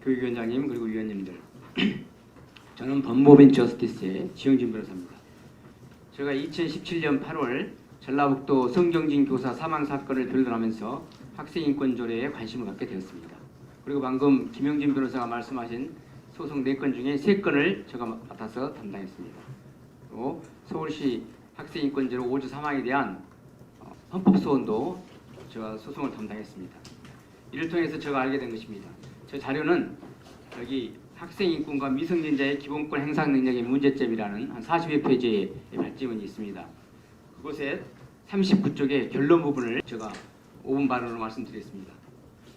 교육위원장님 그리고 위원님들, 저는 법무법인 저스티스의 지영진 변호사입니다. 제가 2017년 8월 전라북도 성경진 교사 사망 사건을 변론하면서 학생인권 조례에 관심을 갖게 되었습니다. 그리고 방금 김영진 변호사가 말씀하신 소송 4건 중에 3건을 제가 맡아서 담당했습니다. 또 서울시 학생인권제로 5주 사망에 대한 헌법소원도 제가 소송을 담당했습니다. 이를 통해서 제가 알게 된 것입니다. 저 자료는 여기 학생인권과 미성년자의 기본권 행사 능력의 문제점이라는 한 40여 페이지의 발제문이 있습니다. 그곳에 39쪽의 결론 부분을 제가 5분 발언으로 말씀드리겠습니다.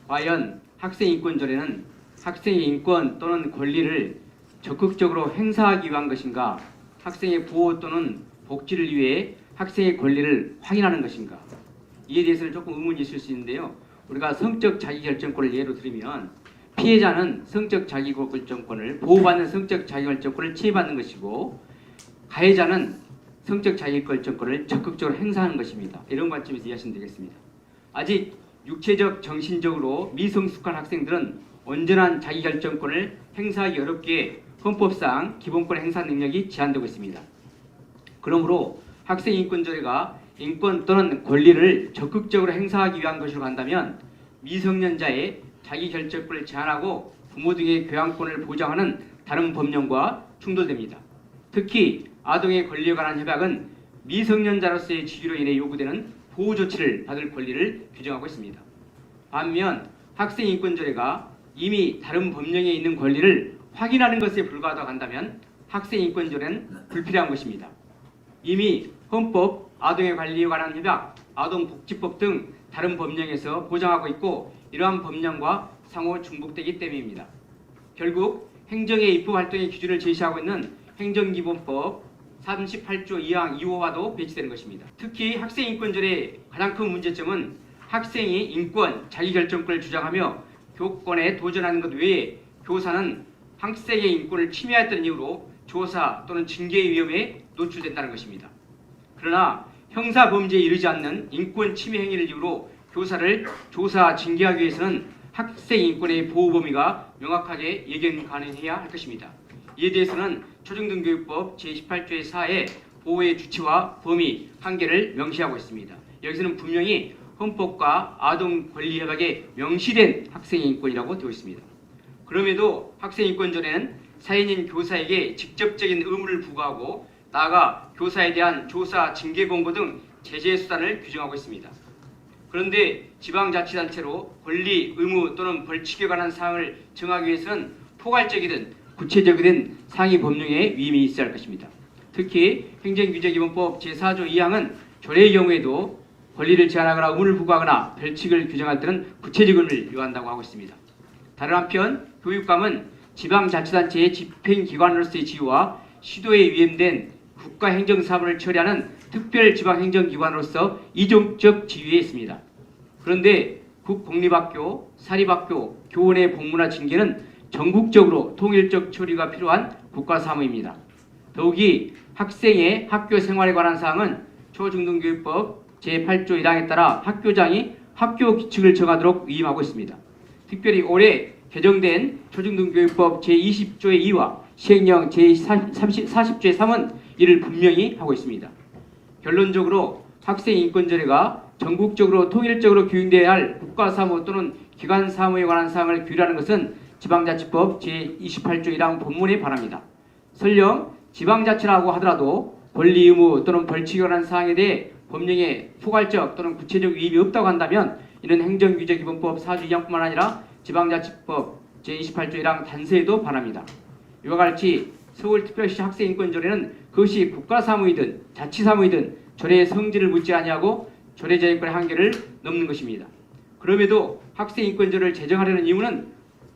과연 학생인권조례는 학생의 인권 또는 권리를 적극적으로 행사하기 위한 것인가, 학생의 보호 또는 복지를 위해 학생의 권리를 확인하는 것인가, 이에 대해서는 조금 의문이 있을 수 있는데요. 우리가 성적 자기결정권을 예로 들면 피해자는 성적 자기결정권을, 보호받는 성적 자기결정권을 취해받는 것이고, 가해자는 성적 자기결정권을 적극적으로 행사하는 것입니다. 이런 관점에서 이해하시면 되겠습니다. 아직 육체적, 정신적으로 미성숙한 학생들은 온전한 자기결정권을 행사하기 어렵게 헌법상 기본권 행사 능력이 제한되고 있습니다. 그러므로 학생인권조례가 인권 또는 권리를 적극적으로 행사하기 위한 것으로 간다면 미성년자의 자기결정권을 제한하고 부모 등의 교양권을 보장하는 다른 법령과 충돌됩니다. 특히 아동의 권리에 관한 협약은 미성년자로서의 지위로 인해 요구되는 보호 조치를 받을 권리를 규정하고 있습니다. 반면 학생인권조례가 이미 다른 법령에 있는 권리를 확인하는 것에 불과하다고 한다면 학생인권조례는 불필요한 것입니다. 이미 헌법, 아동의 관리에 관한 협약, 아동복지법 등 다른 법령에서 보장하고 있고 이러한 법령과 상호 중복되기 때문입니다. 결국 행정의 입법 활동의 기준을 제시하고 있는 행정기본법 38조 2항 2호와도 배치되는 것입니다. 특히 학생인권조례의 가장 큰 문제점은 학생이 인권, 자기결정권을 주장하며 교권에 도전하는 것 외에 교사는 학생의 인권을 침해했다는 이유로 조사 또는 징계의 위험에 노출된다는 것입니다. 그러나 형사범죄에 이르지 않는 인권 침해 행위를 이유로 교사를 조사, 징계하기 위해서는 학생 인권의 보호 범위가 명확하게 예견 가능해야 할 것입니다. 이에 대해서는 초중등교육법 제18조의 4에 보호의 주체와 범위, 한계를 명시하고 있습니다. 여기서는 분명히 헌법과 아동권리협약에 명시된 학생인권이라고 되어 있습니다. 그럼에도 학생인권조례는 사연인 교사에게 직접적인 의무를 부과하고 나아가 교사에 대한 조사, 징계 권고 등 제재 수단을 규정하고 있습니다. 그런데 지방자치단체로 권리, 의무 또는 벌칙에 관한 사항을 정하기 위해서는 포괄적이든 구체적이든 상위 법령에 위임이 있어야 할 것입니다. 특히 행정규제기본법 제4조 2항은 조례의 경우에도 권리를 제한하거나 의무를 부과하거나 벌칙을 규정할 때는 구체적 의무를 요한다고 하고 있습니다. 다른 한편 교육감은 지방자치단체의 집행기관으로서의 지위와 시도에 위임된 국가행정사무를 처리하는 특별지방행정기관으로서 이종적 지위에 있습니다. 그런데 국공립학교, 사립학교, 교원의 복무나 징계는 전국적으로 통일적 처리가 필요한 국가사무입니다. 더욱이 학생의 학교 생활에 관한 사항은 초중등교육법 제8조 1항에 따라 학교장이 학교 규칙을 정하도록 위임하고 있습니다. 특별히 올해 개정된 초중등교육법 제20조의 2와 시행령 제40조의 3은 이를 분명히 하고 있습니다. 결론적으로 학생인권조례가 전국적으로 통일적으로 규정되어야 할 국가사무 또는 기관사무에 관한 사항을 규율하는 것은 지방자치법 제28조 1항 본문에 반합니다. 설령 지방자치라고 하더라도 권리, 의무 또는 벌칙에 관한 사항에 대해 법령에 포괄적 또는 구체적 위임이 없다고 한다면 이는 행정규제기본법 4조 2항뿐만 아니라 지방자치법 제28조 1항 단서에도 반합니다. 이와 같이 서울특별시 학생인권조례는 그것이 국가사무이든 자치사무이든 조례의 성질을 묻지 아니하고 조례 제정권의 한계를 넘는 것입니다. 그럼에도 학생인권조례를 제정하려는 이유는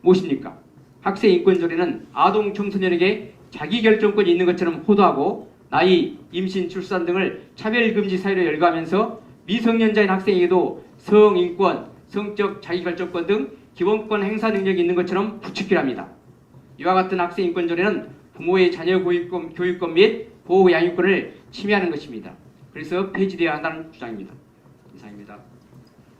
무엇입니까? 학생인권조례는 아동 청소년에게 자기결정권이 있는 것처럼 호도하고 나이, 임신, 출산 등을 차별금지 사유로 열거하면서 미성년자인 학생에게도 성인권, 성적 자기결정권 등 기본권 행사 능력이 있는 것처럼 부추기를 합니다. 이와 같은 학생인권조례는 부모의 자녀 교육권 및 보호 양육권을 침해하는 것입니다. 그래서 폐지되어야 한다는 주장입니다. 이상입니다.